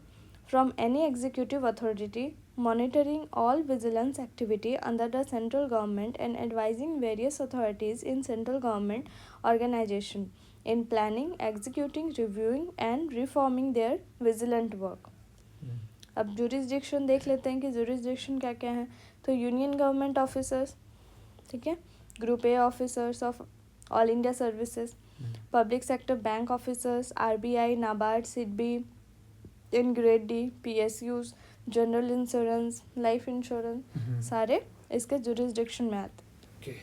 from any executive authority, monitoring all vigilance activity under the central government and advising various authorities in central government organization in planning, executing, reviewing and reforming their vigilant work. अब jurisdiction देख लेते हैं कि jurisdiction क्या क्या है। तो यूनियन गवर्नमेंट ऑफिसर्स, ठीक है, group A officers of all India services, public sector bank officers, RBI, NABARD, SIDBI in grade D, PSUs, general insurance, life insurance, सारे इसके जुरिस्डिक्शन में आते। Okay.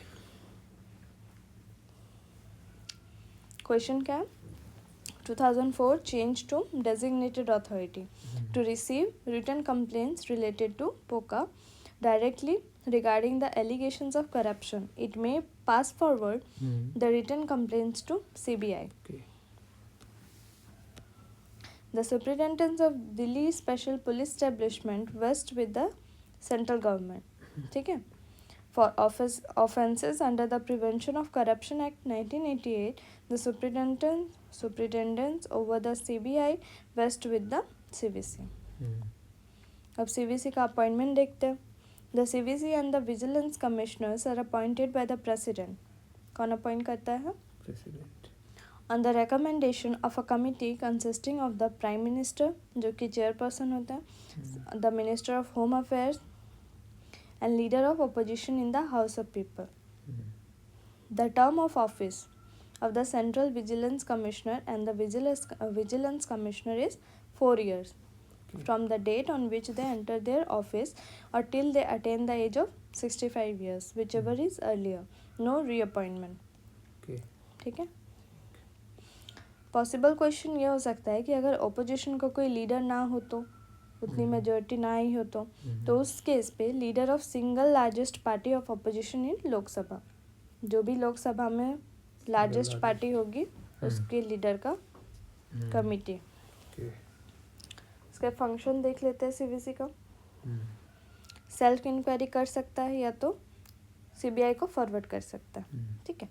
क्वेश्चन क्या है? 2004 change to designated authority to receive written complaints related to POCA directly regarding the allegations of corruption. It may pass forward the written complaints to CBI. Okay. The superintendents of Delhi Special Police Establishment vests with the central government. ठीक है? For offences under the Prevention of Corruption Act 1988, the superintendents over the CBI vest with the CVC. अब CVC का अपॉइंटमेंट देखते हैं. The CVC and the Vigilance Commissioners are appointed by the President. कौन अपॉइंट करता है? President. On the recommendation of a committee consisting of the Prime Minister, जो कि चेयरपर्सन होता है, the Minister of Home Affairs, and leader of opposition in the House of People. The term of office of the Central Vigilance Commissioner and the Vigilance Commissioner is 4 years from the date on which they enter their office or till they attain the age of 65 years, whichever is earlier. No reappointment. Okay. ठीक है? पॉसिबल क्वेश्चन ये हो सकता है कि अगर ओपोजिशन को कोई लीडर ना हो तो, उतनी मेजोरिटी ना ही हो तो उस केस पे leader of single largest party of opposition in Lok Sabha, जो भी लोकसभा में लार्जेस्ट पार्टी होगी उसके लीडर का कमिटी. इसका फंक्शन देख लेते हैं सीवीसी का. सेल्फ इंक्वायरी कर सकता है या तो सीबीआई को फॉरवर्ड कर सकता है. ठीक है.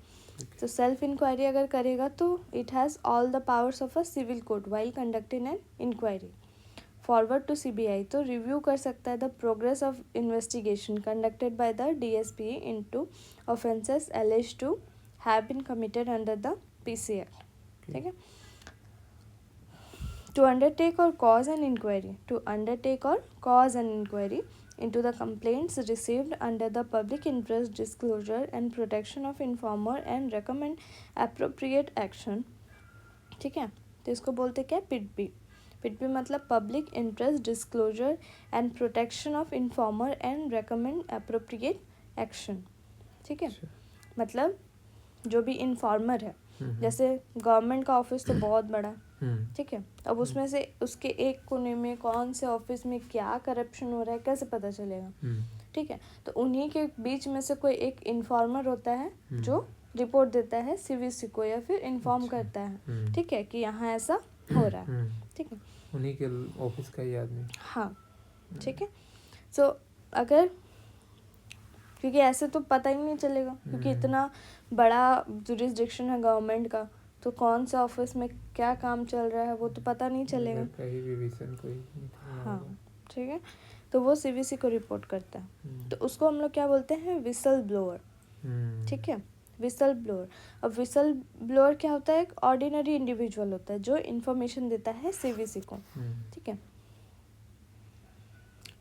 तो सेल्फ इंक्वायरी अगर करेगा तो it has all the powers of a civil court while conducting an inquiry. Forward to CBI तो रिव्यू कर सकता है the progress of investigation conducted by the DSP into offences alleged to have been committed under the PC act. ठीक है. टू अंडरटेक और cause an inquiry into the complaints received under the public interest disclosure and protection of informer and recommend appropriate action. ठीक है. तो इसको बोलते क्या? पिटपी. पिटपी मतलब public interest disclosure and protection of informer and recommend appropriate action. ठीक है. मतलब जो भी इन्फॉर्मर है, जैसे गवर्नमेंट का ऑफिस तो बहुत बड़ा, ठीक है. अब उसमें से उसके एक कोने में कौन से ऑफिस में क्या करप्शन हो रहा है कैसे पता चलेगा? ठीक है. तो उन्हीं के बीच में से कोई एक इन्फॉर्मर होता है जो रिपोर्ट देता है सीवीसी को या फिर इन्फॉर्म करता है. ठीक है, कि यहाँ ऐसा हो रहा है. ठीक है. उन्हीं के ऑफिस का ही आदमी. हाँ. ठीक है. सो अगर, क्योंकि ऐसे तो पता ही नहीं चलेगा, क्योंकि इतना बड़ा जुरिस्डिक्शन है गवर्नमेंट का, तो कौन सा ऑफिस में क्या काम चल रहा है वो तो पता नहीं चलेगा. कहीं भी विजन कोई. हाँ. ठीक है. तो वो सीवीसी को रिपोर्ट करता है. तो उसको हम लोग क्या बोलते हैं? Whistle blower. ठीक है. Whistle blower. अब विसल ब्लोअर क्या होता है? एक ऑर्डिनरी इंडिविजुअल होता है जो इन्फॉर्मेशन देता है सीवीसी को. ठीक है.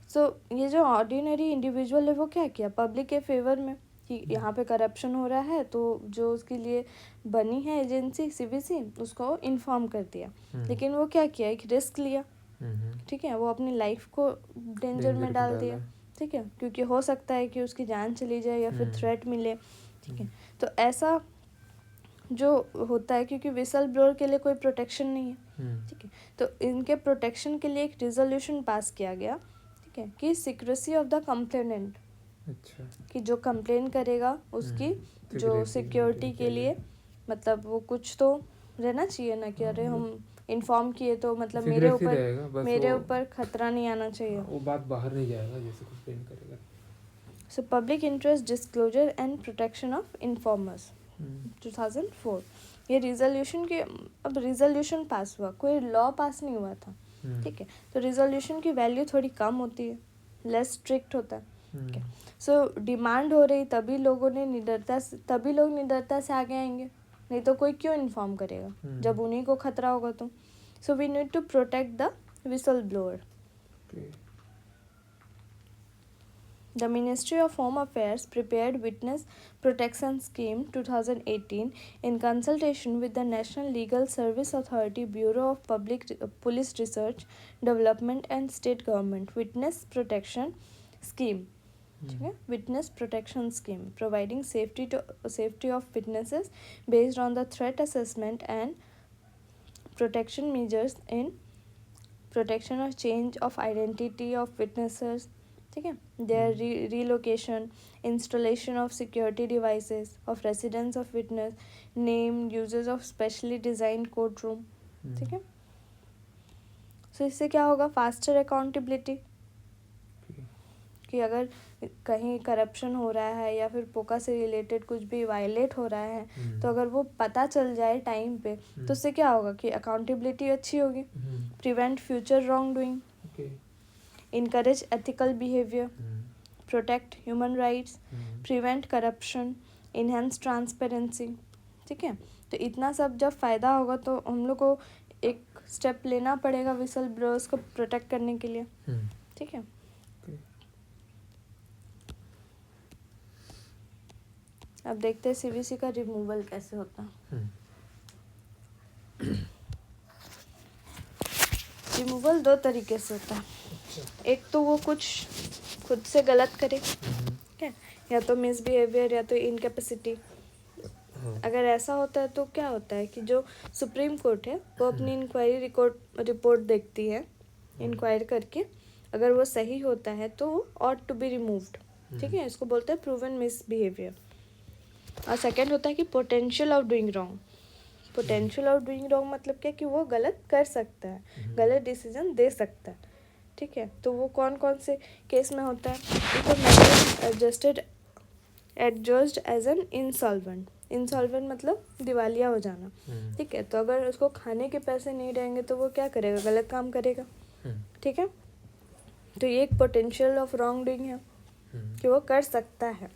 सो ये जो ऑर्डिनरी इंडिविजुअल है वो क्या किया? पब्लिक के फेवर में कि यहाँ पे करप्शन हो रहा है, तो जो उसके लिए बनी है एजेंसी सीवीसी उसको इन्फॉर्म कर दिया. लेकिन वो क्या किया? एक रिस्क लिया. ठीक है. वो अपनी लाइफ को डेंजर में डाल दिया. ठीक है. क्योंकि हो सकता है कि उसकी जान चली जाए या फिर थ्रेट मिले. ठीक है. तो ऐसा जो होता है, क्योंकि विसल ब्लोअर के लिए कोई प्रोटेक्शन नहीं है. ठीक है. तो इनके प्रोटेक्शन के लिए एक रिजोल्यूशन पास किया गया. ठीक है. कि सिक्रेसी ऑफ द कंप्लेनेंट. अच्छा. कि जो कंप्लेन करेगा उसकी जो सिक्योरिटी के लिए, मतलब वो कुछ तो रहना चाहिए ना कि अरे हम इन्फॉर्म किए तो मतलब मेरे ऊपर खतरा नहीं आना चाहिए. वो बात बाहर नहीं जाएगा जैसे कंप्लेन करेगा. So public interest disclosure and protection of informers 2004. ये रिजोल्यूशन के, अब रिजोल्यूशन पास हुआ, कोई लॉ पास नहीं हुआ था. ठीक है. तो रिजोल्यूशन की वैल्यू थोड़ी कम होती है, लेस स्ट्रिक्ट होता है. ठीक है. सो डिमांड हो रही तभी लोग निडरता से आगे आएंगे, नहीं तो कोई क्यों इन्फॉर्म करेगा जब उन्हीं को खतरा होगा. तो so we need to protect the whistleblower. The Ministry of Home Affairs prepared Witness Protection Scheme 2018 in consultation with the National Legal Service Authority, Bureau of Police Research, Development and State Government. Witness Protection Scheme. ठीक है, Witness Protection Scheme, providing safety of witnesses based on the threat assessment and protection measures in protection or change of identity of witnesses. ठीक है, their relocation, installation of security devices of residence of witness, name, uses of specially designed courtroom. ठीक है, so इससे क्या होगा, faster accountability, कि अगर कहीं करप्शन हो रहा है या फिर पोका से रिलेटेड कुछ भी वायलेट हो रहा है तो अगर वो पता चल जाए टाइम पे तो उससे क्या होगा कि अकाउंटेबिलिटी अच्छी होगी. Prevent future wrong doing, encourage ethical behavior, protect human rights, prevent corruption, enhance transparency. ठीक है, तो इतना सब जब फ़ायदा होगा तो हम लोग को एक स्टेप लेना पड़ेगा विसल ब्लोअर्स को प्रोटेक्ट करने के लिए. ठीक है, अब देखते हैं सीवीसी का रिमूवल कैसे होता है. रिमूवल दो तरीके से होता है. एक तो वो कुछ खुद से गलत करे, ठीक है, या तो मिसबिहेवियर या तो इनकैपेसिटी. अगर ऐसा होता है तो क्या होता है कि जो सुप्रीम कोर्ट है वो अपनी इंक्वायरी रिपोर्ट देखती है, इंक्वायर करके अगर वो सही होता है तो ऑट टू बी रिमूव्ड. ठीक है, इसको बोलते हैं प्रूवन मिसबिहेवियर. और सेकंड होता है कि potential of doing wrong. Potential of doing wrong मतलब क्या, कि वो गलत कर सकता है, गलत डिसीजन दे सकता है. ठीक है, तो वो कौन कौन से केस में होता है. एडजस्ड एज एन इंसॉल्वेंट. इंसॉल्वेंट मतलब दिवालिया हो जाना. ठीक है, तो अगर उसको खाने के पैसे नहीं रहेंगे तो वो क्या करेगा, गलत काम करेगा. ठीक है, तो ये एक पोटेंशियल ऑफ रॉन्ग डूइंग है कि वो कर सकता है.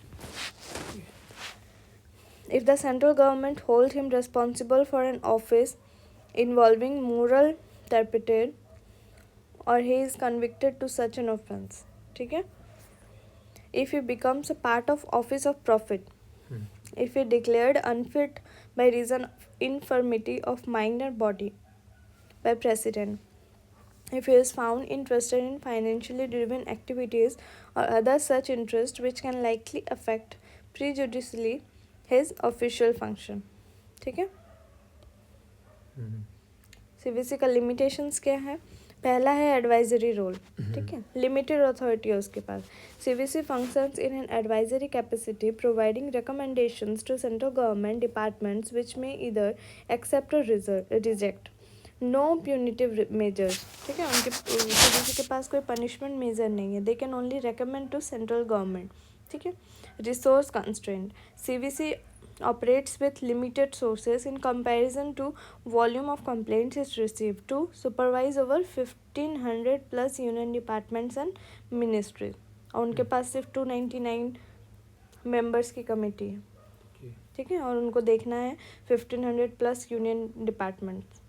If the central government holds him responsible for an office involving moral turpitude or he is convicted to such an offense. ठीक है, if he becomes a part of office of profit, if he declared unfit by reason of infirmity of mind or body by president, if he is found interested in financially driven activities or other such interest which can likely affect prejudicially his official function. ठीक है, सीवीसी का लिमिटेशंस क्या है. पहला है एडवाइजरी रोल. ठीक है, लिमिटेड अथॉरिटी है उसके पास. CVC functions in an advisory capacity providing recommendations to central government departments which में इधर एक्सेप्ट और रिजेक्ट. No punitive measures. ठीक है, उनके सीवीसी के पास कोई पनिशमेंट मेजर नहीं है. They can only recommend to central government. ठीक है, resource constraint. CVC operates with limited sources in comparison to volume of complaints it received to supervise over 1500 plus union departments and ministries. और उनके पास सिर्फ 299 मेंबर्स की कमेटी है. ठीक है, और उनको देखना है 1500 plus union departments.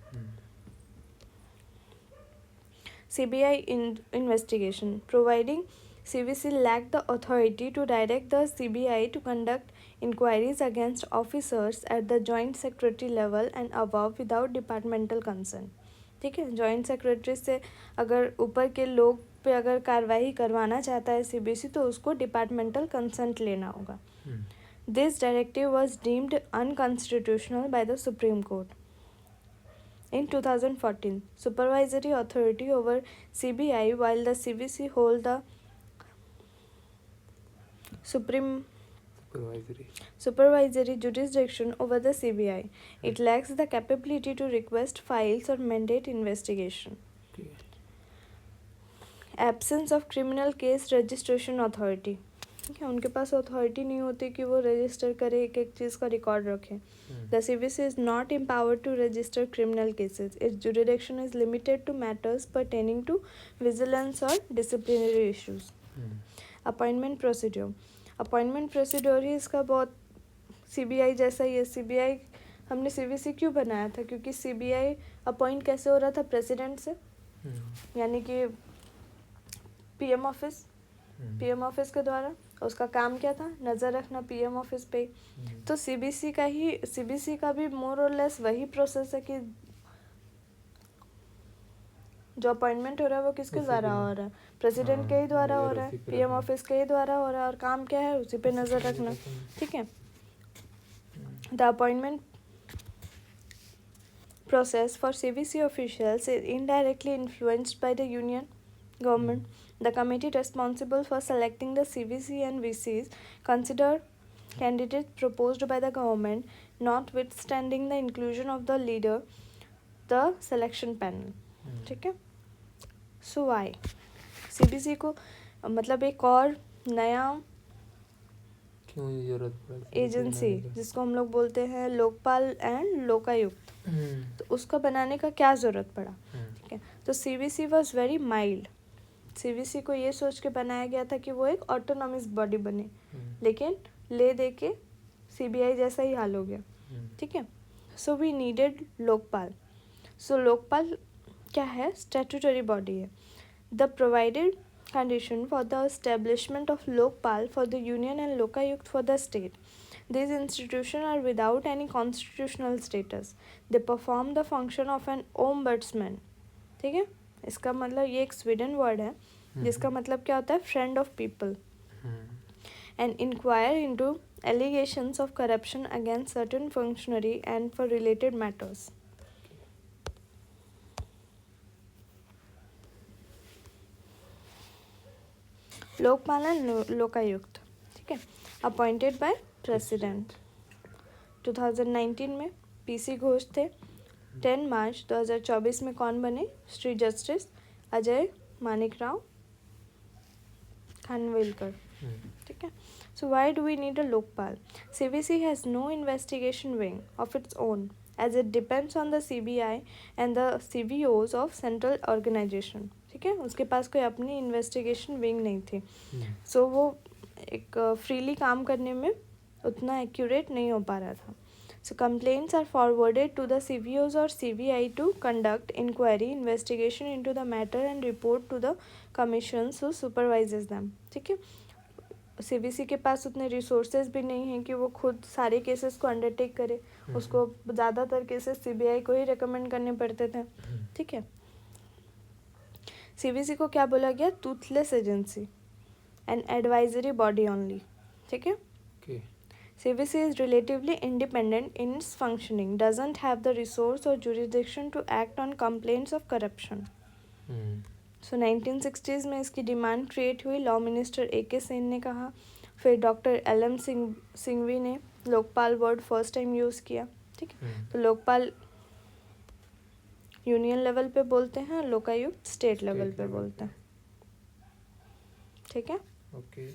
CBI investigation. Providing CVC lacked the authority to direct the CBI to conduct inquiries against officers at the joint secretary level and above without departmental consent. ठीक है, जॉइंट सेक्रेटरी से अगर ऊपर के लोग पे अगर कार्रवाई करवाना चाहता है सीबीसी तो उसको डिपार्टमेंटल कंसेंट लेना होगा. This directive was deemed unconstitutional by the supreme court. In 2014, supervisory authority over CBI, while the CVC hold the supervisory jurisdiction over the CBI, it lacks the capability to request files or mandate investigation. Absence of criminal case registration authority. ठीक है, उनके पास अथॉरिटी नहीं होती कि वो रजिस्टर करे, एक एक चीज़ का रिकॉर्ड रखें. The CVC is not empowered to register criminal cases. Its jurisdiction is limited to matters pertaining to vigilance और disciplinary issues. Appointment procedure. Appointment procedure ही इसका बहुत सीबीआई जैसा ही है. सीबीआई हमने सीवीसी क्यों बनाया था, क्योंकि सीबीआई अपॉइंट कैसे हो रहा था, प्रेसिडेंट से, यानी कि पीएम ऑफिस. पीएम ऑफिस के द्वारा। उसका काम क्या था? नज़र रखना पीएम ऑफिस पे। तो सीबीसी का भी मोर और लेस वही प्रोसेस है कि जो अपॉइंटमेंट हो रहा है वो किसके द्वारा हो रहा है? प्रेसिडेंट के ही द्वारा हो रहा है, पीएम ऑफिस के ही द्वारा हो रहा है, और काम क्या है? उसी पे नज़र रखना। ठीक है। The appointment process for CBC officials is indirectly influenced by the union government. The committee responsible for selecting the CBC and VCs consider candidates proposed by the government, notwithstanding the inclusion of the leader, the selection panel. ठीक है। So why CBC को मतलब एक और नया क्यों ये जरूरत पड़ी एजेंसी जिसको हम लोग बोलते हैं लोकपाल एंड लोकायुक्त, तो उसको बनाने का क्या ज़रूरत पड़ा? ठीक है। तो CBC was very mild. CBC को ये सोच के बनाया गया था कि वो एक ऑटोनॉमस बॉडी बने, लेकिन ले दे के सीबीआई जैसा ही हाल हो गया। ठीक है। So we needed Lokpal. So Lokpal क्या है? स्टैट्यूटरी बॉडी है। The provided condition for the establishment of Lokpal for the Union and Lokayukt for the state. These institutions are without any constitutional status. They perform the function of an ombudsman. ठीक है। इसका मतलब ये एक स्वीडन वर्ड है जिसका मतलब क्या होता है? Friend of people. And inquire into allegations of corruption against certain functionary and for related matters. Lokpal and Lokayukta. ठीक है। Appointed by president. 2019 में पीसी घोष थे। 10 मार्च 2024 में कौन बने? श्री जस्टिस अजय मानिकराव खानविलकर। ठीक है। So why do we need a Lokpal? सीबीसी has no investigation wing of its own as it depends on the CBI and the CBOs of central organization. ठीक है। उसके पास कोई अपनी इन्वेस्टिगेशन विंग नहीं थी। सो वो एक फ्रीली काम करने में उतना एक्यूरेट नहीं हो पा रहा था। So complaints are forwarded to the CBOs और CBI to conduct inquiry investigation into the matter and report to the commissions who supervises them. ठीक है। सीबीसी के पास उतने रिसोर्सेज भी नहीं हैं कि वो खुद सारे केसेस को अंडरटेक करे। उसको ज़्यादातर केसेस सीबीआई को ही रिकमेंड करने पड़ते थे। ठीक है। सीबीसी को क्या बोला गया? Toothless agency and advisory body only. ठीक है। CBC is relatively independent in its functioning, doesn't have the resource or jurisdiction to act on complaints of corruption. So 1960s में इसकी डिमांड क्रिएट हुई। लॉ मिनिस्टर AK सेन ने कहा। फिर डॉक्टर LM सिंघवी ने Lokpal word first time use किया। ठीक है। तो लोकपाल यूनियन लेवल पे बोलते हैं, लोकायुक्त स्टेट लेवल पे बोलते हैं। ठीक है। ओके।